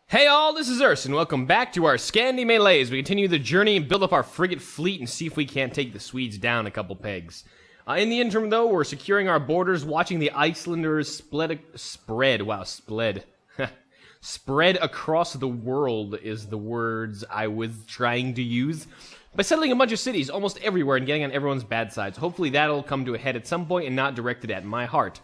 Hey all, this is Urs, and welcome back to our Scandi-Melee as we continue the journey and build up our frigate fleet and see if we can't take the Swedes down a couple pegs. In the interim, though, we're securing our borders, watching the Icelanders spread across the world is the words I was trying to use, by settling a bunch of cities almost everywhere and getting on everyone's bad side. So hopefully that'll come to a head at some point and not directed at my heart.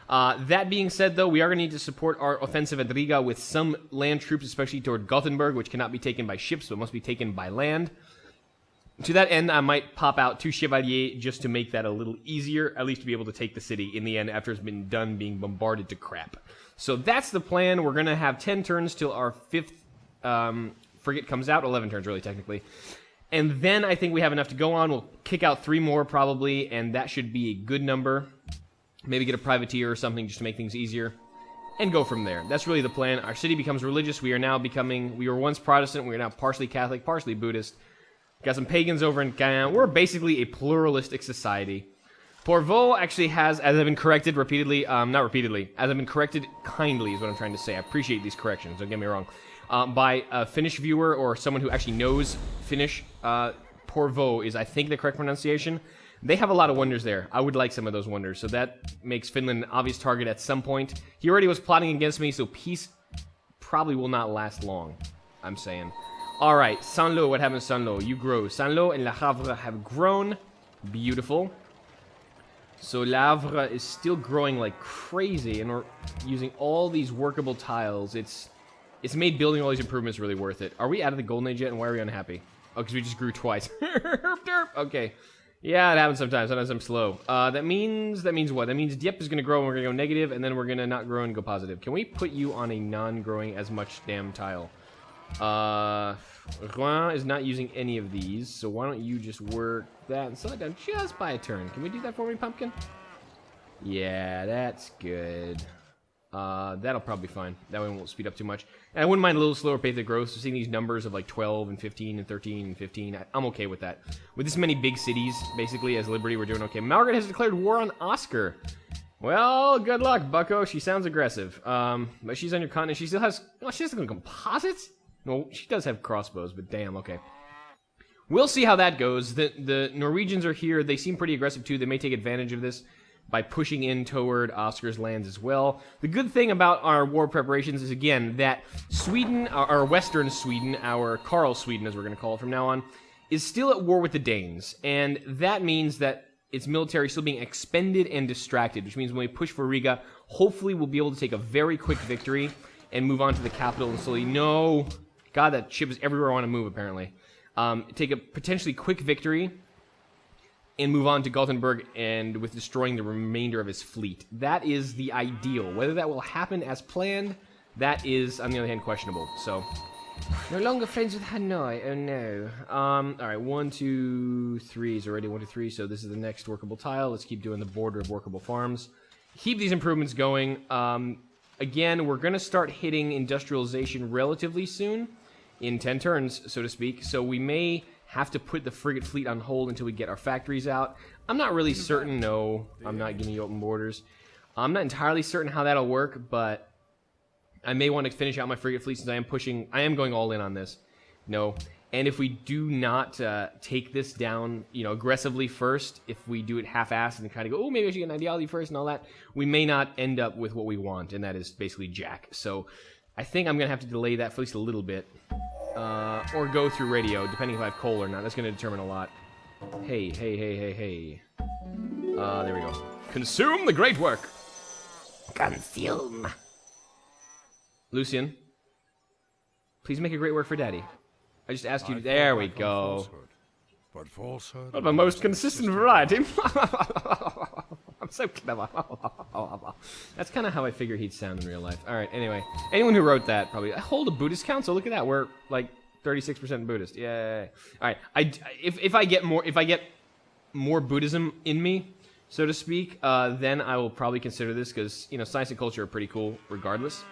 That being said, though, we are going to need to support our offensive at Riga with some land troops, especially toward Gothenburg, which cannot be taken by ships, but must be taken by land. To that end, I might pop out 2 Chevaliers just to make that a little easier, at least to be able to take the city in the end after it's been done being bombarded to crap. So that's the plan. We're going to have 10 turns till our 5th frigate comes out. 11 turns, really, technically. And then I think we have enough to go on. We'll kick out 3 more, probably, and that should be a good number. Maybe get a privateer or something just to make things easier. And go from there. That's really the plan. Our city becomes religious. We were once Protestant. We are now partially Catholic, partially Buddhist. Got some pagans over in Guyana. We're basically a pluralistic society. Porvoo actually has, as I've been corrected repeatedly, as I've been corrected kindly is what I'm trying to say. I appreciate these corrections, don't get me wrong. By a Finnish viewer or someone who actually knows Finnish, Porvoo is, I think, the correct pronunciation. They have a lot of wonders there. I would like some of those wonders, so that makes Finland an obvious target at some point. He already was plotting against me, so peace probably will not last long, I'm saying. Alright, Saint-Lô, what happens to Saint-Lô? You grow. Saint-Lô and Le Havre have grown. Beautiful. So Le Havre is still growing like crazy, and we're using all these workable tiles. It's made building all these improvements really worth it. Are we out of the Golden Age yet, and why are we unhappy? Oh, because we just grew twice. Okay. Yeah, it happens sometimes. Sometimes I'm slow. That means what? That means Dieppe is going to grow and we're going to go negative, and then we're going to not grow and go positive. Can we put you on a non-growing as much damn tile? Rouen is not using any of these, so why don't you just work that and slow it down just by a turn. Can we do that for me, Pumpkin? Yeah, that's good. That'll probably be fine. That way it won't speed up too much. And I wouldn't mind a little slower pace of growth, so seeing these numbers of like 12 and 15 and 13 and 15, I'm okay with that. With this many big cities, basically, as Liberty, we're doing okay. Margaret has declared war on Oscar. Well, good luck, bucko. She sounds aggressive. But she's on your continent. She still has... Oh, she has composites? No, she does have crossbows, but damn, okay. We'll see how that goes. The Norwegians are here. They seem pretty aggressive, too. They may take advantage of this by pushing in toward Oscar's lands as well. The good thing about our war preparations is, again, that Sweden, our Western Sweden, our Karl Sweden, as we're going to call it from now on, is still at war with the Danes. And that means that its military is still being expended and distracted, which means when we push for Riga, hopefully we'll be able to take a very quick victory and move on to the capital and slowly... No! God, that ship is everywhere I want to move, apparently. Take a potentially quick victory and move on to Gothenburg and with destroying the remainder of his fleet. That is the ideal. Whether that will happen as planned, that is, on the other hand, questionable. So, no longer friends with Hanoi. Oh, no. Alright, 1, 2, 3 is already 1, 2, 3, so this is the next workable tile. Let's keep doing the border of workable farms. Keep these improvements going. Again, we're going to start hitting industrialization relatively soon, in 10 turns, so to speak, so we may have to put the frigate fleet on hold until we get our factories out. I'm not really certain. No, I'm not giving you open borders. I'm not entirely certain how that'll work, but I may want to finish out my frigate fleet since I am going all in on this. No, and if we do not take this down, aggressively first, if we do it half-assed and kind of go, oh, maybe I should get an ideology first and all that, we may not end up with what we want, and that is basically Jack. So I think I'm going to have to delay that for at least a little bit. Or go through radio, depending if I have coal or not. That's going to determine a lot. Hey. There we go. Consume the great work. Consume. Lucian, please make a great work for Daddy. I just asked you. There we go. But falsehood. Of the most consistent variety. I'm so clever. That's kind of how I figure he'd sound in real life. All right. Anyway, anyone who wrote that probably. I hold a Buddhist council. Look at that. We're like 36% Buddhist. Yay. All right. If I get more Buddhism in me, so to speak, then I will probably consider this because science and culture are pretty cool regardless.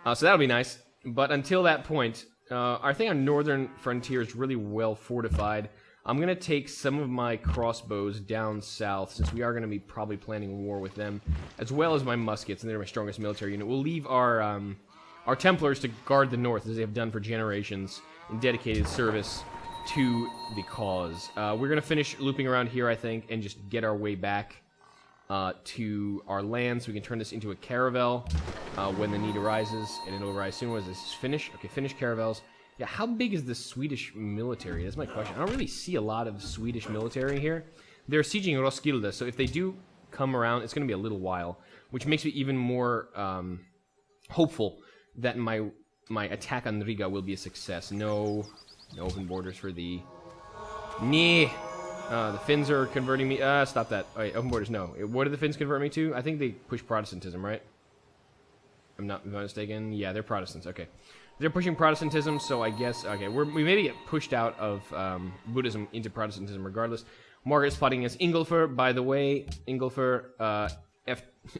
So that'll be nice. But until that point, I think our northern frontier is really well fortified. I'm going to take some of my crossbows down south, since we are going to be probably planning war with them, as well as my muskets, and they're my strongest military unit. We'll leave our our Templars to guard the north, as they have done for generations, in dedicated service to the cause. We're going to finish looping around here, I think, and just get our way back to our land, so we can turn this into a caravel when the need arises, and it'll arise soon. Was this finish? Okay, finish caravels. Yeah, how big is the Swedish military? That's my question. I don't really see a lot of Swedish military here. They're sieging Roskilde, so if they do come around, it's going to be a little while, which makes me even more hopeful that my attack on Riga will be a success. No open borders for the... Nee! The Finns are converting me... stop that. Oh, wait, open borders, no. What did the Finns convert me to? I think they push Protestantism, right? I'm not mistaken. Yeah, they're Protestants, okay. They're pushing Protestantism, so I guess... Okay, we maybe get pushed out of Buddhism into Protestantism regardless. Margaret's plotting against Ingolfer, by the way. Ingolfer,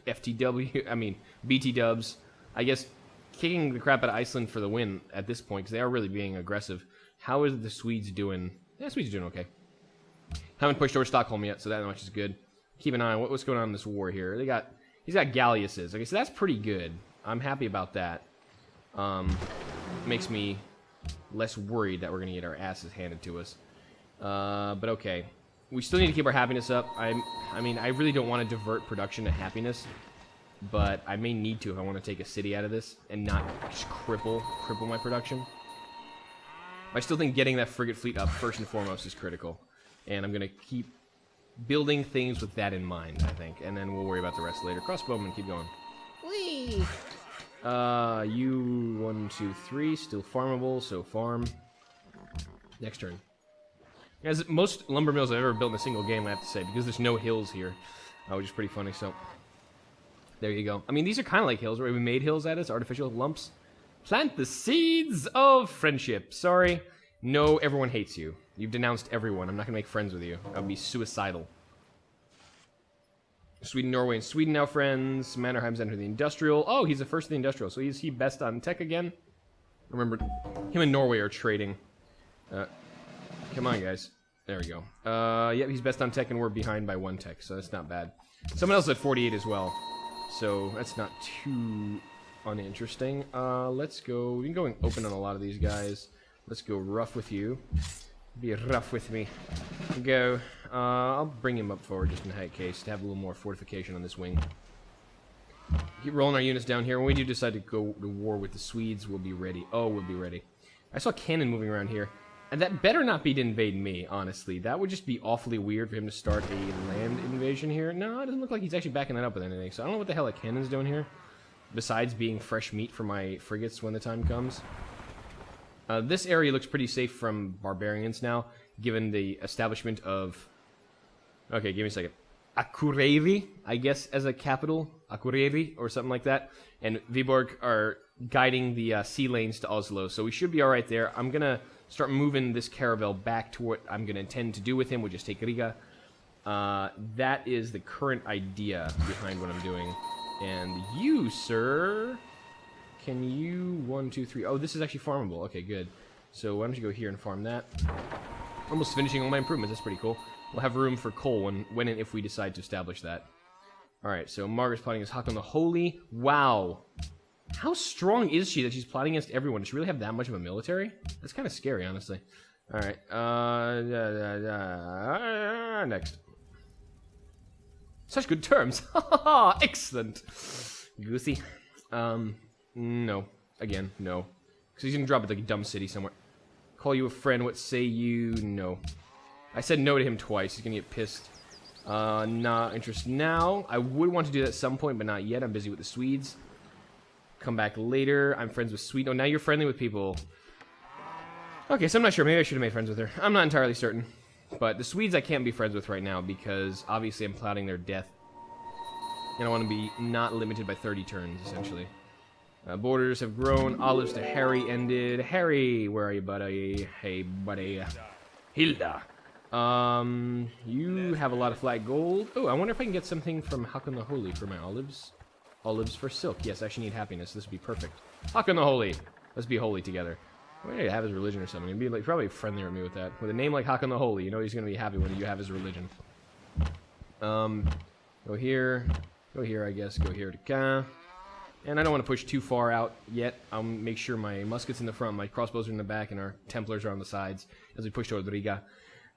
FTW, I mean, BT dubs. I guess kicking the crap out of Iceland for the win at this point, because they are really being aggressive. How is the Swedes doing? Yeah, Swedes are doing okay. Haven't pushed over Stockholm yet, so that much is good. Keep an eye on what's going on in this war here. He's got galleasses. Okay, so that's pretty good. I'm happy about that. Makes me less worried that we're gonna get our asses handed to us. But okay, we still need to keep our happiness up. I mean, I really don't want to divert production to happiness, but I may need to if I want to take a city out of this and not just cripple my production. I still think getting that frigate fleet up first and foremost is critical. And I'm going to keep building things with that in mind, I think. And then we'll worry about the rest later. Crossbowmen, keep going. Whee! You, 1, 2, 3, still farmable, so farm. Next turn. As most lumber mills I've ever built in a single game, I have to say, because there's no hills here, which is pretty funny, so... There you go. I mean, these are kind of like hills, right? We made hills at us, artificial lumps. Plant the seeds of friendship. Sorry. No, everyone hates you. You've denounced everyone. I'm not going to make friends with you. That would be suicidal. Sweden, Norway, and Sweden now friends. Mannerheim's entered the industrial. Oh, he's the first in the industrial. So is he best on tech again? Remember, him and Norway are trading. Come on, guys. There we go. Yep, he's best on tech, and we're behind by 1 tech, so that's not bad. Someone else at 48 as well. So that's not too uninteresting. Let's go. We can go open on a lot of these guys. Let's go rough with you. Be rough with me. Go. I'll bring him up forward just in case to have a little more fortification on this wing. Keep rolling our units down here. When we do decide to go to war with the Swedes, we'll be ready. Oh, we'll be ready. I saw cannon moving around here. And that better not be to invade me, honestly. That would just be awfully weird for him to start a land invasion here. No, it doesn't look like he's actually backing that up with anything. So I don't know what the hell that cannon's doing here. Besides being fresh meat for my frigates when the time comes. This area looks pretty safe from barbarians now, given the establishment of... Okay, give me a second. Akureyri, I guess, as a capital. Akureyri, or something like that. And Viborg are guiding the sea lanes to Oslo, so we should be alright there. I'm gonna start moving this caravel back to what I'm gonna intend to do with him, which is take Riga. That is the current idea behind what I'm doing. And you, sir... Can you... 1, 2, 3... Oh, this is actually farmable. Okay, good. So why don't you go here and farm that? Almost finishing all my improvements. That's pretty cool. We'll have room for coal when and if we decide to establish that. Alright, so Margaret's plotting against Håkon the Holy. Wow. How strong is she that she's plotting against everyone? Does she really have that much of a military? That's kind of scary, honestly. Alright, next. Such good terms. Excellent. Goosey. No. Again, no. Because he's going to drop it like a dumb city somewhere. Call you a friend, what say you? No. I said no to him twice. He's going to get pissed. Not interested now. I would want to do that at some point, but not yet. I'm busy with the Swedes. Come back later. I'm friends with Sweden. Oh, now you're friendly with people. Okay, so I'm not sure. Maybe I should have made friends with her. I'm not entirely certain. But the Swedes I can't be friends with right now because obviously I'm plotting their death. And I want to be not limited by 30 turns, essentially. Borders have grown. Olives to Harry ended. Harry, where are you, buddy? Hey, buddy. Hilda. You have a lot of flat gold. Oh, I wonder if I can get something from Håkon the Holy for my olives. Olives for silk. Yes, I actually need happiness. This would be perfect. Håkon the Holy. Let's be holy together. Why do you have his religion or something? He'd be like, probably friendlier with me with that. With a name like Håkon the Holy, you know he's going to be happy when you have his religion. Go here. Go here, I guess. Go here to Caen. And I don't want to push too far out yet. I'll make sure my muskets in the front, my crossbows are in the back, and our Templars are on the sides as we push toward Riga.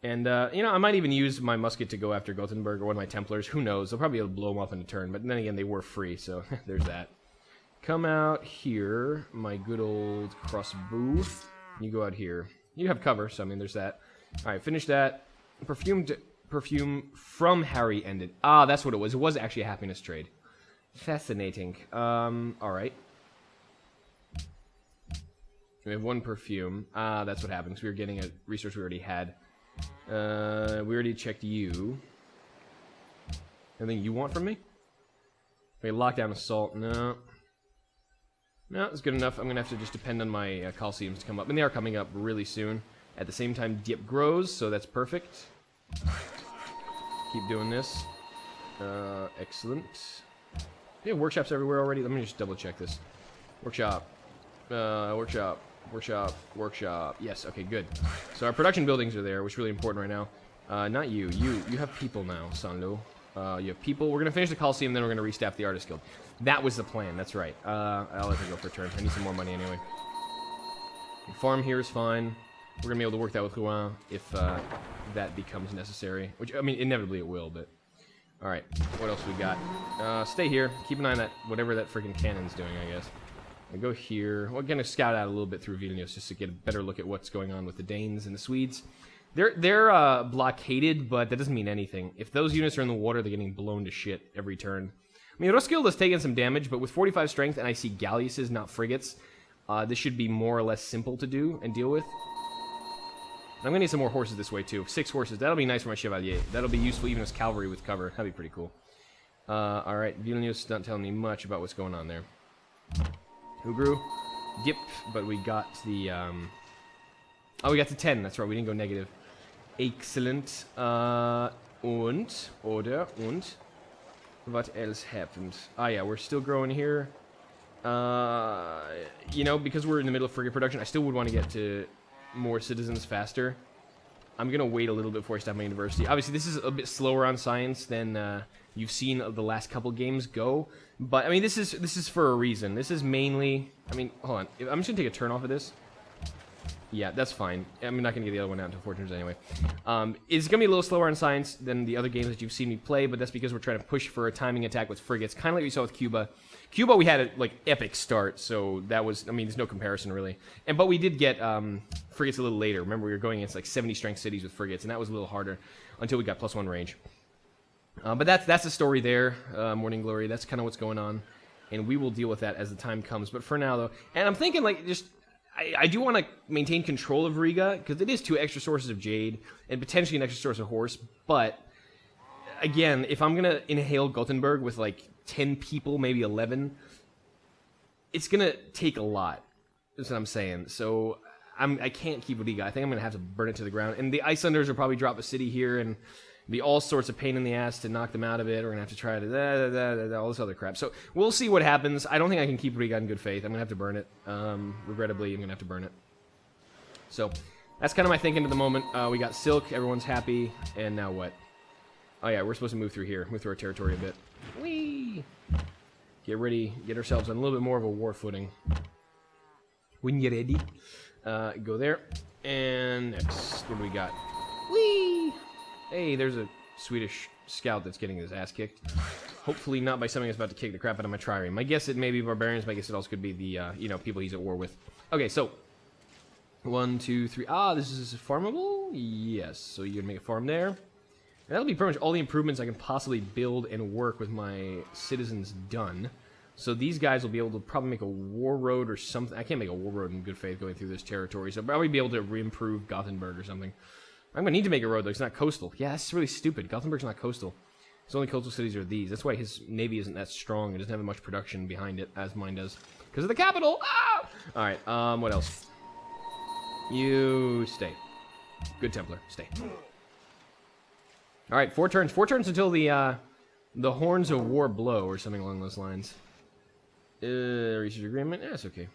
And, I might even use my musket to go after Gothenburg or one of my Templars. Who knows? I'll probably be able to blow them up in a turn. But then again, they were free, so there's that. Come out here, my good old crossbow. You go out here. You have cover, so, there's that. Alright, finish that. Perfume from Harry ended. Ah, that's what it was. It was actually a happiness trade. Fascinating. Alright. We have 1 perfume. Ah, that's what happens. We were getting a resource we already had. We already checked you. Anything you want from me? Okay, lockdown assault. No. No, it's good enough. I'm gonna have to just depend on my Coliseums to come up. And they are coming up really soon. At the same time, Dieppe grows, so that's perfect. Keep doing this. Excellent. We have workshops everywhere already. Let me just double check this. Workshop. Workshop. Yes, okay, good. So our production buildings are there, which is really important right now. Not you. You have people now, Sanlo. You have people. We're going to finish the Coliseum, then we're going to restaff the Artist Guild. That was the plan, that's right. I'll let her go for a turn. I need some more money anyway. The farm here is fine. We're going to be able to work that with Rouen if that becomes necessary. Which, inevitably it will, but... Alright, what else we got? Stay here. Keep an eye on that, whatever that freaking cannon's doing, I guess. I go here. We're going to scout out a little bit through Vilnius just to get a better look at what's going on with the Danes and the Swedes. They're blockaded, but that doesn't mean anything. If those units are in the water, they're getting blown to shit every turn. Roskilde has taken some damage, but with 45 strength, and I see galleasses, not frigates, this should be more or less simple to do and deal with. I'm going to need some more horses this way, too. 6 horses. That'll be nice for my Chevalier. That'll be useful even as cavalry with cover. That'd be pretty cool. Alright, Vilnius not telling me much about what's going on there. Hugru. Dip, but we got the, Oh, we got to 10. That's right, we didn't go negative. Excellent. Und, what else happened? Ah, yeah, we're still growing here. Because we're in the middle of frigate production, I still would want to get to more citizens faster. I'm gonna wait a little bit before I start my university. Obviously, this is a bit slower on science than you've seen the last couple games go. But this is for a reason. This is mainly. Hold on. I'm just gonna take a turn off of this. Yeah, that's fine. I'm not gonna get the other one out until 4 turns anyway. It's gonna be a little slower on science than the other games that you've seen me play, but that's because we're trying to push for a timing attack with frigates, kind of like we saw with Cuba. Cuba, we had a epic start, so that was. There's no comparison really. But we did get frigates a little later. Remember, we were going against 70 strength cities with frigates, and that was a little harder until we got +1 range. But that's the story there. Morning Glory. That's kind of what's going on, and we will deal with that as the time comes. But for now, though, and I'm thinking I do want to maintain control of Riga because it is 2 extra sources of jade and potentially an extra source of horse. But again, if I'm gonna inhale Gothenburg with 10 people, maybe 11, it's gonna take a lot. That's what I'm saying. So I can't keep Riga. I think I'm gonna have to burn it to the ground. And the Icelanders will probably drop a city here and be all sorts of pain in the ass to knock them out of it. We're gonna have to try to all this other crap. So we'll see what happens. I don't think I can keep Riga in good faith. I'm gonna have to burn it. Regrettably, I'm gonna have to burn it. So that's kind of my thinking at the moment. We got Silk. Everyone's happy. And now what? Oh yeah, we're supposed to move through here. Move through our territory a bit. Whee! Get ready. Get ourselves on a little bit more of a war footing. When you're ready. Go there. And next, what do we got? Whee! Hey, there's a Swedish scout that's getting his ass kicked. Hopefully not by something that's about to kick the crap out of my trireme. My guess it may be barbarians. My guess it also could be the, people he's at war with. Okay, so 1, 2, 3. Ah, this is farmable? Yes. So you're gonna make a farm there. And that'll be pretty much all the improvements I can possibly build and work with my citizens done. So these guys will be able to probably make a war road or something. I can't make a war road in good faith going through this territory. So I'll probably be able to re-improve Gothenburg or something. I'm going to need to make a road, though. It's not coastal. Yeah, that's really stupid. Gothenburg's not coastal. His only coastal cities are these. That's why his navy isn't that strong. It doesn't have much production behind it, as mine does. Because of the capital! Ah! Alright, what else? You stay. Good Templar. Stay. Alright, 4 turns. 4 turns until the Horns of War blow, or something along those lines. Research agreement? Yeah, that's okay.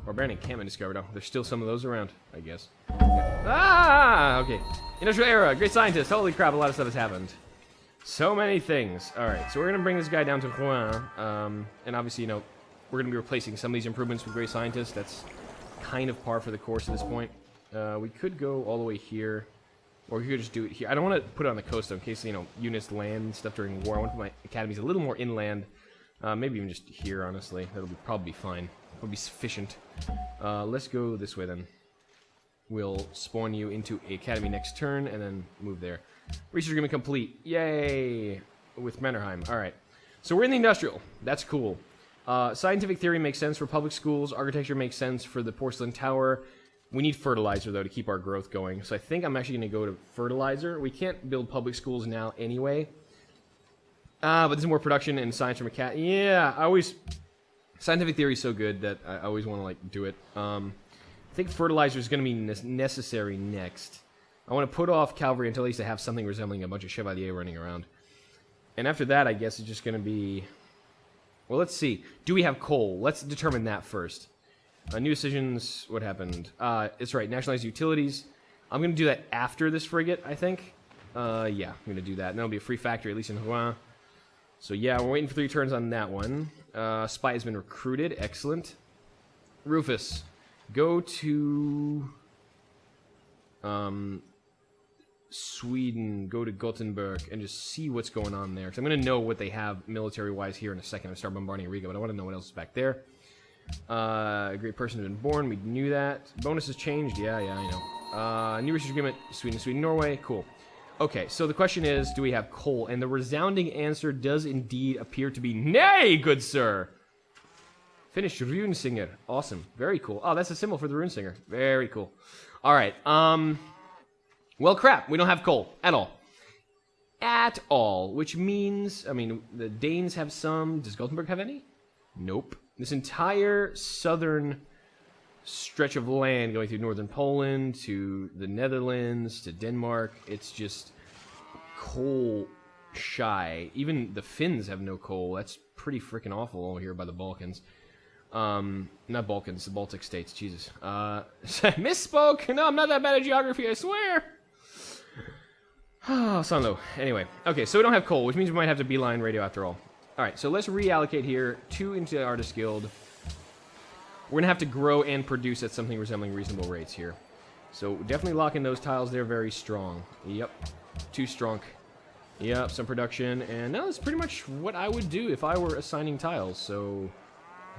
Barbarian encampment discovered. Oh, there's still some of those around, I guess. Ah, okay. Industrial era, great scientist. Holy crap, a lot of stuff has happened. So many things. All right, so we're going to bring this guy down to Rouen. And obviously, you know, we're going to be replacing some of these improvements with Great Scientists. That's kind of par for the course at this point. We could go all the way here. Or we could just do it here. I don't want to put it on the coast, though, in case, you know, units land and stuff during war. I want to put my academies a little more inland. Maybe even just here, honestly. That'll probably be fine. That'll be sufficient. Let's go this way, then. We'll spawn you into a academy next turn, and then move there. Research agreement complete. Yay! With Mannerheim. Alright. So we're in the industrial. That's cool. Scientific theory makes sense for public schools. Architecture makes sense for the porcelain tower. We need fertilizer, though, to keep our growth going. So I think I'm actually going to go to fertilizer. We can't build public schools now anyway. But there's more production and science from a cat. Yeah, I always... Scientific theory is so good that I always want to, like, do it. I think fertilizer is going to be necessary next. I want to put off cavalry until at least I have something resembling a bunch of chevalier running around. And after that, I guess it's just going to be... Well, let's see. Do we have coal? Let's determine that first. New decisions. What happened? It's right. Nationalized utilities. I'm going to do that after this frigate, I think. Yeah, I'm going to do that. And that'll be a free factory, at least in Rouen. So yeah, we're waiting for 3 turns on that one. Spy has been recruited. Excellent. Rufus, go to Sweden, go to Gothenburg, and just see what's going on there. Because I'm going to know what they have military-wise here in a second. I start bombarding Riga, but I want to know what else is back there. A great person has been born. We knew that. Bonuses changed. Yeah, I know. New research agreement. Sweden, Norway. Cool. Okay, so the question is, do we have coal? And the resounding answer does indeed appear to be nay, good sir. Finished Runesinger. Awesome. Very cool. Oh, that's a symbol for the Runesinger. Very cool. All right. Well, crap. We don't have coal at all. At all. Which means, I mean, the Danes have some. Does Gothenburg have any? Nope. This entire southern stretch of land going through northern Poland to the Netherlands to Denmark, it's just coal shy. Even the Finns have no coal. That's pretty freaking awful over here by the Balkans. Not Balkans, the Baltic states. Jesus. Misspoke. No, I'm not that bad at geography, I swear. Oh, Sanlo. Anyway. Okay, so we don't have coal, which means we might have to beeline radio after all. Alright, so let's reallocate here. 2 into the Artist Guild. We're going to have to grow and produce at something resembling reasonable rates here. So definitely lock in those tiles. They're very strong. Yep. Too strong. Yep, some production. And now that's pretty much what I would do if I were assigning tiles. So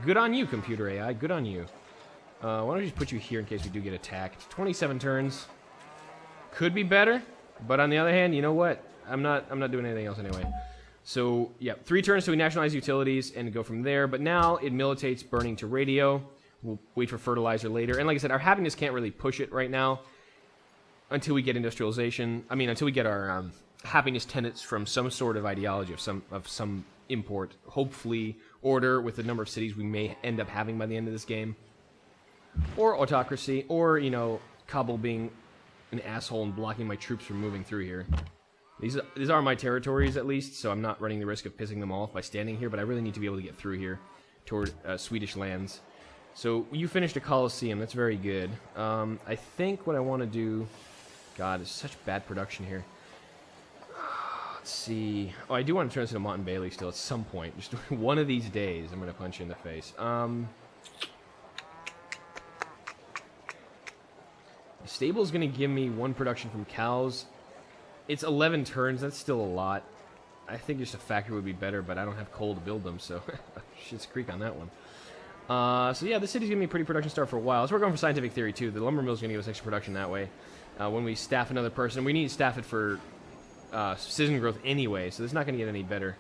good on you, computer AI. Good on you. Why don't I just put you here in case we do get attacked. 27 turns. Could be better. But on the other hand, you know what? I'm not doing anything else anyway. So, yeah, 3 turns to nationalize utilities and go from there. But now it militates burning to radio. We'll wait for fertilizer later. And like I said, our happiness can't really push it right now until we get industrialization. I mean, until we get our happiness tenets from some sort of ideology of some import. Hopefully, order with the number of cities we may end up having by the end of this game. Or autocracy. Or, you know, Kabul being an asshole and blocking my troops from moving through here. These are my territories, at least, so I'm not running the risk of pissing them off by standing here, but I really need to be able to get through here toward Swedish lands. So you finished a Colosseum. That's very good. I think what I want to do... God, there's such bad production here. Let's see... Oh, I do want to turn this into Mont and Bailey still at some point. Just one of these days, I'm going to punch you in the face. The stable's going to give me 1 production from cows. It's 11 turns. That's still a lot. I think just a factory would be better, but I don't have coal to build them, so shit's creek on that one. So yeah, the city's going to be a pretty production start for a while. Let's work on for scientific theory, too. The lumber mill's going to give us extra production that way. When we staff another person, we need to staff it for citizen growth anyway, so it's not going to get any better.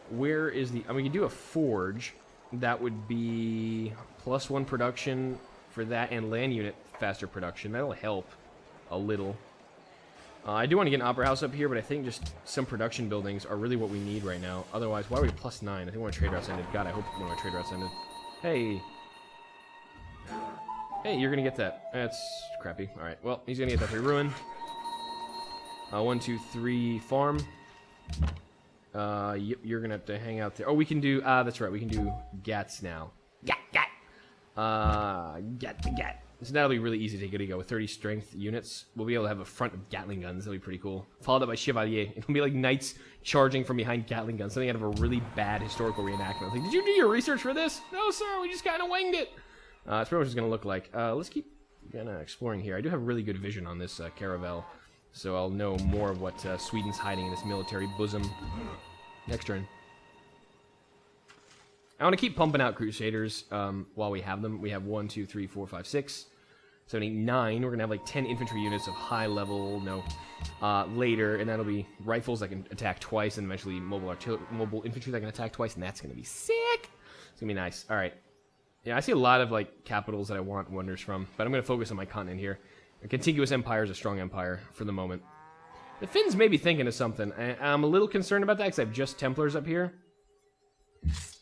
Where is the... I mean, we can do a forge. That would be +1 production for that and land unit faster production. That'll help a little. I do want to get an opera house up here, but I think just some production buildings are really what we need right now. Otherwise, why are we +9? I think one of our trade routes ended. God, I hope one of our trade routes ended. Hey. Hey, you're going to get that. That's crappy. Alright, well, he's going to get that for ruin. 1, 2, 3, farm. Yep, you're going to have to hang out there. Oh, we can do... that's right, we can do Gats now. Gat. Gat. So that'll be really easy to get go with 30 strength units. We'll be able to have a front of Gatling guns. That'll be pretty cool. Followed up by Chevalier. It'll be like knights charging from behind Gatling guns. Something out of a really bad historical reenactment. Like, did you do your research for this? No, sir. We just kind of winged it. That's pretty much what it's going to look like. Let's keep exploring here. I do have really good vision on this caravel, so I'll know more of what Sweden's hiding in this military bosom. Next turn. I want to keep pumping out Crusaders while we have them. We have 1, 2, 3, 4, 5, 6, 7, 8, 9. We're going to have like 10 infantry units of high level, later, and that'll be rifles that can attack twice, and eventually mobile infantry that can attack twice, and that's going to be sick. It's going to be nice. All right. Yeah, I see a lot of like capitals that I want wonders from, but I'm going to focus on my continent here. A contiguous empire is a strong empire for the moment. The Finns may be thinking of something. I'm a little concerned about that because I have just Templars up here.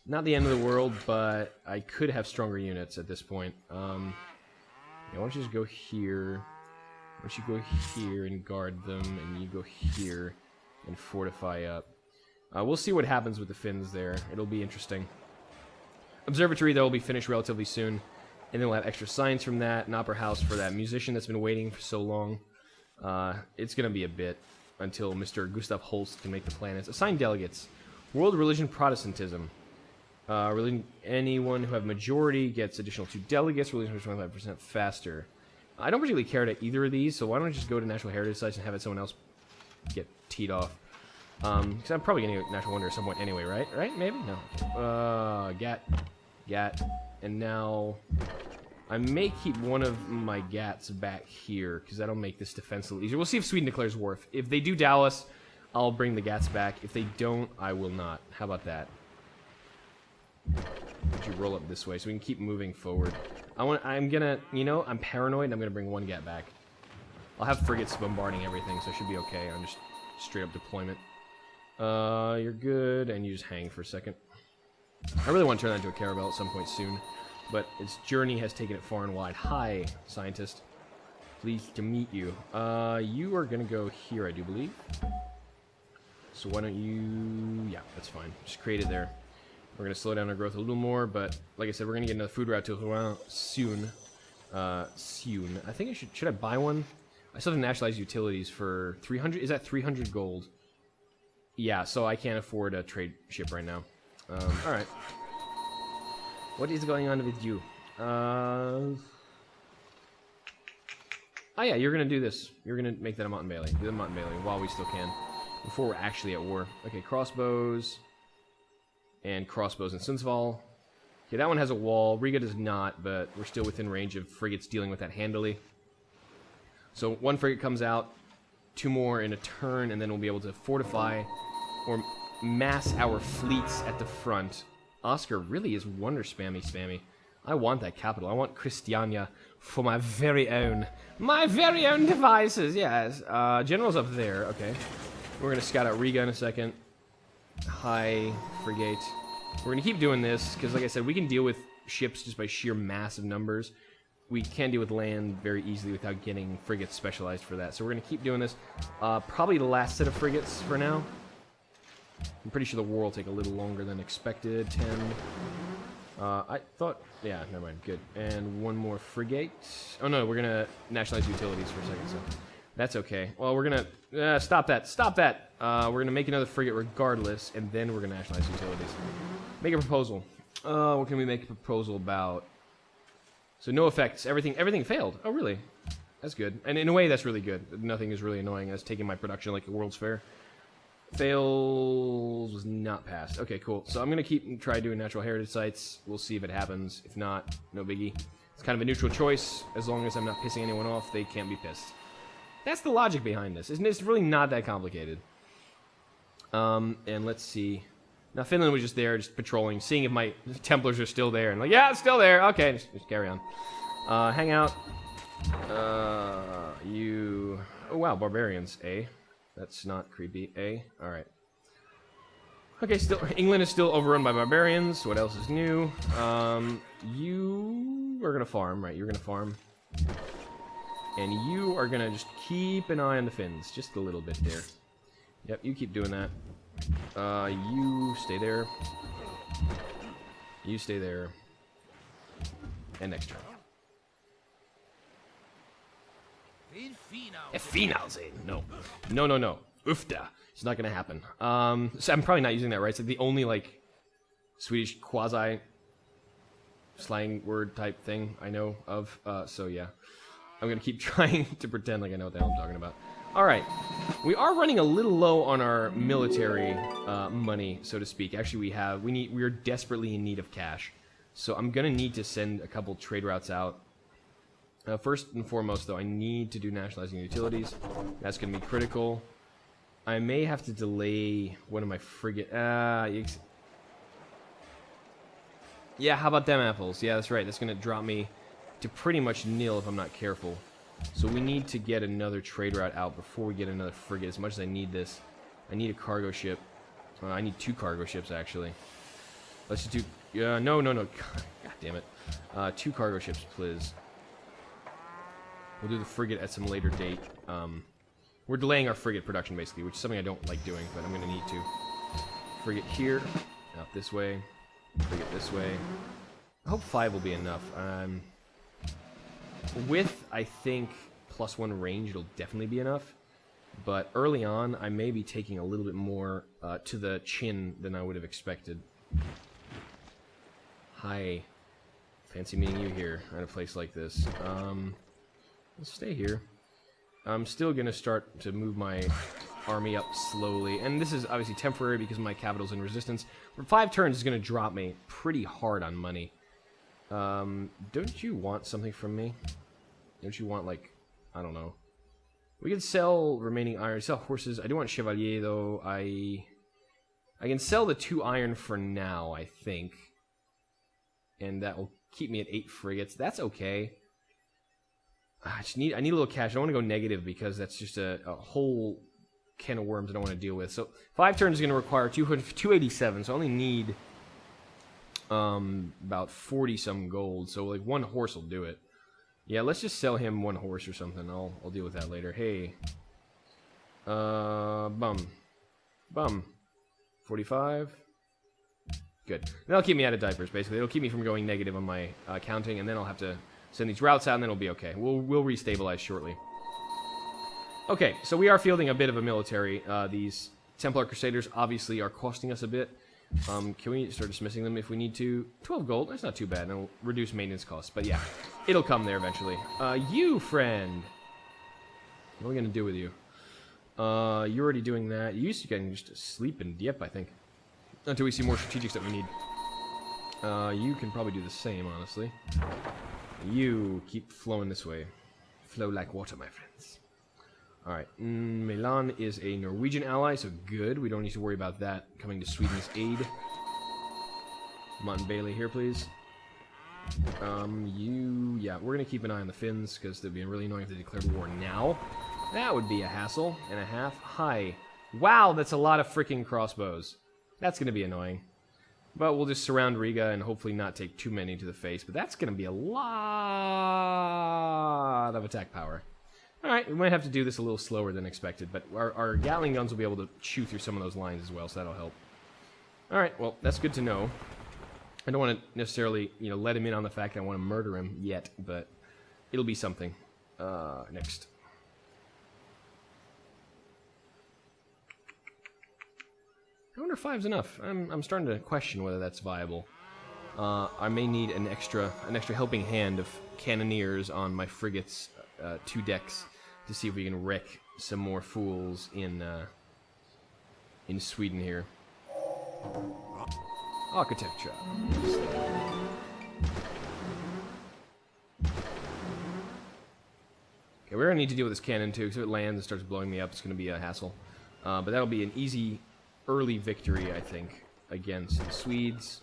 Not the end of the world, but I could have stronger units at this point. Yeah, why don't you just go here? Why don't you go here and guard them, and you go here and fortify up. We'll see what happens with the Finns there. It'll be interesting. Observatory, though, will be finished relatively soon. And then we'll have extra science from that, an opera house for that musician that's been waiting for so long. It's going to be a bit until Mr. Gustav Holst can make the planets. Assign delegates. World religion Protestantism. Anyone who have majority gets additional 2 delegates. Religion is 25% faster. I don't particularly care to either of these, so why don't I just go to National Heritage Sites and have someone else get teed off? Because I'm probably going to get Natural Wonder at some point anyway, right? Right? Maybe? No. Gat. And now I may keep one of my Gats back here, because that'll make this defense a little easier. We'll see if Sweden declares war. If they do Dallas, I'll bring the Gats back. If they don't, I will not. How about that? Would you roll up this way so we can keep moving forward? I'm paranoid and I'm gonna bring 1 Gat back. I'll have frigates bombarding everything, so it should be okay on just straight up deployment. You're good, and you just hang for a second. I really want to turn that into a caravel at some point soon, but its journey has taken it far and wide. Hi, scientist. Pleased to meet you. You are gonna go here, I do believe. So why don't you... Yeah, that's fine. Just create it there. We're going to slow down our growth a little more, but like I said, we're going to get another food route to Rouen soon. I think I should I buy one? I still have to nationalize utilities for 300. Is that 300 gold? Yeah, so I can't afford a trade ship right now. All right. What is going on with you? Oh yeah, you're going to do this. You're going to make that a Mountain-Melee. Do the Mountain-Melee while we still can, before we're actually at war. Okay, crossbows. And crossbows in Sundsvall. Okay, that one has a wall. Riga does not, but we're still within range of frigates dealing with that handily. So 1 frigate comes out, 2 more in a turn, and then we'll be able to fortify or mass our fleets at the front. Oscar really is wonder spammy. I want that capital. I want Christiania for my very own devices. Yes. General's up there. Okay. We're going to scout out Riga in a second. High frigate. We're going to keep doing this because, like I said, we can deal with ships just by sheer mass of numbers. We can deal with land very easily without getting frigates specialized for that. So we're going to keep doing this. Probably the last set of frigates for now. I'm pretty sure the war will take a little longer than expected. 10. I thought... Yeah, never mind. Good. And 1 more frigate. Oh, no, we're going to nationalize utilities for a second, so... That's okay. Well, we're going to... stop that. Stop that! We're going to make another frigate regardless, and then we're going to nationalize utilities. Make a proposal. What can we make a proposal about? So no effects. Everything failed. Oh, really? That's good. And in a way, that's really good. Nothing is really annoying. That's taking my production like a World's Fair. Fails was not passed. Okay, cool. So I'm going to try doing natural heritage sites. We'll see if it happens. If not, no biggie. It's kind of a neutral choice. As long as I'm not pissing anyone off, they can't be pissed. That's the logic behind this. It's really not that complicated. And let's see. Now, Finland was just there, just patrolling, seeing if my Templars are still there. And like, yeah, it's still there. Okay, just carry on. Hang out. You... Oh, wow, barbarians. A. That's not creepy. A. All right. Okay, England is still overrun by barbarians. What else is new? You are going to farm, right? You're going to farm. And you are going to just keep an eye on the Finns. Just a little bit there. Yep, you keep doing that. You stay there. You stay there. And next turn. Finalsinn. No. No, no, no. Ufta. It's not gonna happen. So I'm probably not using that right. It's like the only, like, Swedish quasi slang word type thing I know of. So yeah. I'm gonna keep trying to pretend like I know what the hell I'm talking about. Alright. We are running a little low on our military money, so to speak. Actually, we are desperately in need of cash. So I'm gonna need to send a couple trade routes out. First and foremost, though, I need to do nationalizing utilities. That's gonna be critical. I may have to delay one of my frigate... yeah, how about them apples? Yeah, that's right. That's gonna drop me to pretty much nil if I'm not careful. So we need to get another trade route out before we get another frigate. As much as I need this, I need a cargo ship. I need 2 cargo ships, actually. Let's just do... no. God damn it. 2 cargo ships, please. We'll do the frigate at some later date. We're delaying our frigate production, basically, which is something I don't like doing, but I'm going to need to. Frigate here. Out this way. Frigate this way. I hope 5 will be enough. With, I think, +1 range, it'll definitely be enough. But early on, I may be taking a little bit more to the chin than I would have expected. Hi. Fancy meeting you here at a place like this. Let's stay here. I'm still going to start to move my army up slowly. And this is obviously temporary because my capital's in resistance. For 5 turns, it's going to drop me pretty hard on money. Don't you want something from me? Don't you want, like, I don't know. We can sell remaining iron. Sell horses. I do want Chevalier, though. I can sell the 2 iron for now, I think. And that will keep me at 8 frigates. That's okay. I need a little cash. I don't want to go negative because that's just a whole can of worms I don't want to deal with. So 5 turns is going to require 287, so I only need about 40-some gold. So like 1 horse will do it. Yeah, let's just sell him 1 horse or something. I'll deal with that later. Hey. Bum. 45. Good. That'll keep me out of diapers, basically. It'll keep me from going negative on my counting, and then I'll have to send these routes out, and then it'll be okay. We'll restabilize shortly. Okay, so we are fielding a bit of a military. These Templar Crusaders obviously are costing us a bit. Can we start dismissing them if we need to? 12 gold, that's not too bad, and it'll reduce maintenance costs. But yeah, it'll come there eventually. You, friend! What are we going to do with you? You're already doing that. You used to getting just sleep and dip, I think. Until we see more strategics that we need. You can probably do the same, honestly. You keep flowing this way. Flow like water, my friends. Alright, Milan is a Norwegian ally, so good. We don't need to worry about that coming to Sweden's aid. Martin Bailey here, please. Yeah, we're going to keep an eye on the Finns, because they'd be really annoying if they declared war now. That would be a hassle and a half. Hi. Wow, that's a lot of freaking crossbows. That's going to be annoying. But we'll just surround Riga and hopefully not take too many to the face. But that's going to be a lot of attack power. Alright, we might have to do this a little slower than expected. But our Gatling guns will be able to chew through some of those lines as well, so that'll help. Alright, well, that's good to know. I don't want to necessarily, let him in on the fact that I want to murder him yet. But it'll be something. Next. I wonder if 5's enough. I'm starting to question whether that's viable. I may need an extra helping hand of cannoneers on my frigates' 2 decks to see if we can wreck some more fools in Sweden here. Architecture. Okay, we're gonna need to deal with this cannon too, because if it lands and starts blowing me up, it's gonna be a hassle. But that'll be an easy early victory, I think, against the Swedes.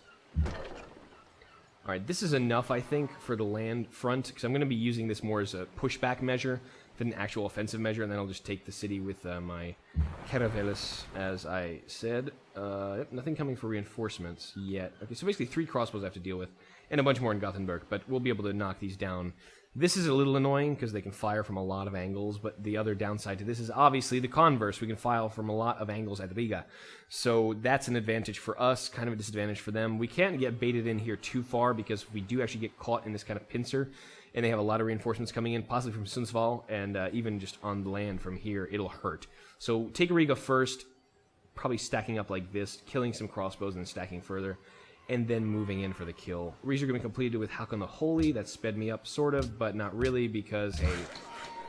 Alright, this is enough, I think, for the land front, because I'm going to be using this more as a pushback measure than an actual offensive measure, and then I'll just take the city with my caraveles, as I said. Yep, nothing coming for reinforcements yet. Okay, so basically 3 crossbows I have to deal with, and a bunch more in Gothenburg, but we'll be able to knock these down. This is a little annoying because they can fire from a lot of angles, but the other downside to this is obviously the converse. We can fire from a lot of angles at Riga. So that's an advantage for us, kind of a disadvantage for them. We can't get baited in here too far because if we do actually get caught in this kind of pincer, and they have a lot of reinforcements coming in, possibly from Sundsvall, and even just on the land from here, it'll hurt. So take Riga first, probably stacking up like this, killing some crossbows and stacking further, and then moving in for the kill. Riga going to be completed with Hakon the Holy. That sped me up, sort of, but not really, because, hey,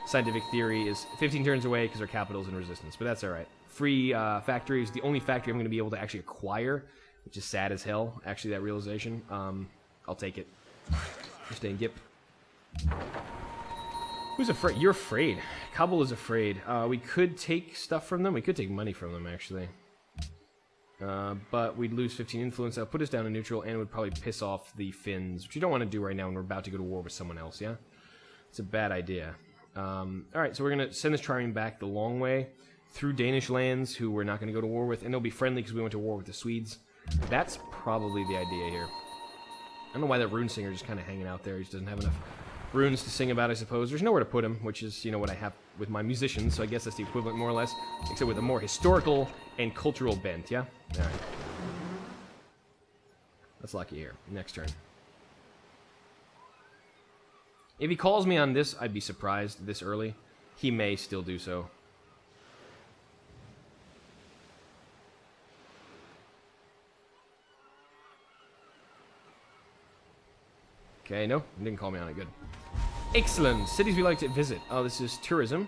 Scientific Theory is 15 turns away because our capital's in resistance, but that's all right. Free factory is the only factory I'm going to be able to actually acquire, which is sad as hell, actually, that realization. I'll take it. You're staying Gip. Who's afraid? You're afraid. Kabul is afraid. We could take stuff from them. We could take money from them, actually. But we'd lose 15 influence. That would put us down to neutral, and it would probably piss off the Finns, which you don't want to do right now when we're about to go to war with someone else, yeah? It's a bad idea. Alright, so we're going to send this trireme back the long way through Danish lands, who we're not going to go to war with, and they'll be friendly because we went to war with the Swedes. That's probably the idea here. I don't know why that rune singer is just kind of hanging out there. He just doesn't have enough runes to sing about, I suppose. There's nowhere to put him, which is, you know, what I have with my musicians, so I guess that's the equivalent, more or less, except with a more historical and cultural bent, yeah? Alright. That's lucky here. Next turn. If he calls me on this, I'd be surprised this early. He may still do so. Okay, no, he didn't call me on it. Good. Excellent. Cities we like to visit. Oh, this is tourism.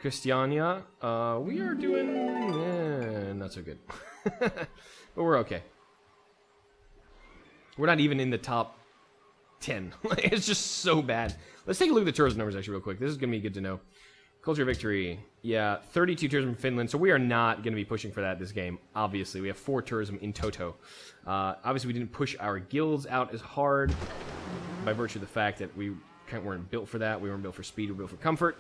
Christiania. We are doing... not so good. But we're okay. We're not even in the top 10. It's just so bad. Let's take a look at the tourism numbers actually real quick. This is going to be good to know. Culture victory. Yeah, 32 tourism from Finland, so we are not going to be pushing for that this game, obviously. We have 4 tourism in toto. Obviously, we didn't push our guilds out as hard by virtue of the fact that we weren't built for that. We weren't built for speed, we were built for comfort.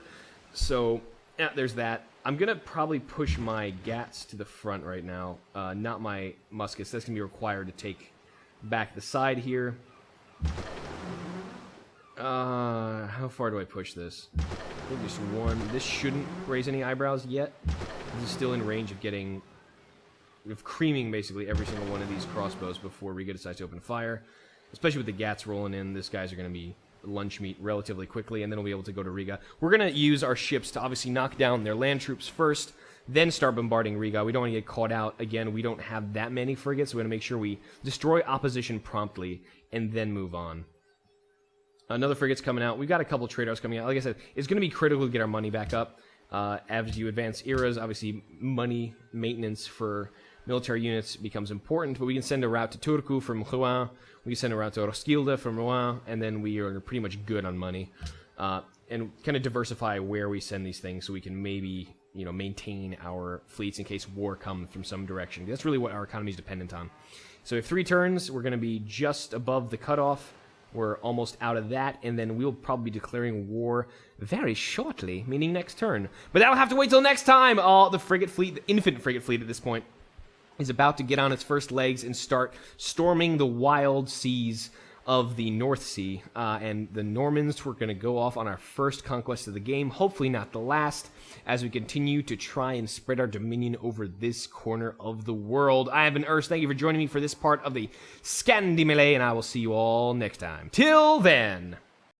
So, yeah, there's that. I'm going to probably push my Gats to the front right now, not my muskets. That's going to be required to take back the side here. How far do I push this? I think just one. This shouldn't raise any eyebrows yet. This is still in range of getting... of creaming, basically, every single one of these crossbows before Riga decides to open fire. Especially with the Gats rolling in, these guys are going to be lunch meat relatively quickly, and then we'll be able to go to Riga. We're going to use our ships to obviously knock down their land troops first, then start bombarding Riga. We don't want to get caught out. Again, we don't have that many frigates, so we're going to make sure we destroy opposition promptly, and then move on. Another frigate's coming out. We've got a couple trade-offs coming out. Like I said, it's going to be critical to get our money back up. As you advance eras, obviously money maintenance for military units becomes important, but we can send a route to Turku from Rouen, we can send a route to Roskilde from Rouen, and then we are pretty much good on money. And kind of diversify where we send these things so we can maybe, you know, maintain our fleets in case war comes from some direction. That's really what our economy is dependent on. So we have 3 turns. We're going to be just above the cutoff. We're almost out of that, and then we'll probably be declaring war very shortly, meaning next turn. But that'll have to wait till next time! Oh, the frigate fleet, the infant frigate fleet at this point, is about to get on its first legs and start storming the wild seas of the North Sea. And the Normans were going to go off on our first conquest of the game, hopefully not the last, as we continue to try and spread our dominion over this corner of the world. I have been Urs. Thank you for joining me for this part of the Scandi-Melee, and I will see you all next time. Till then!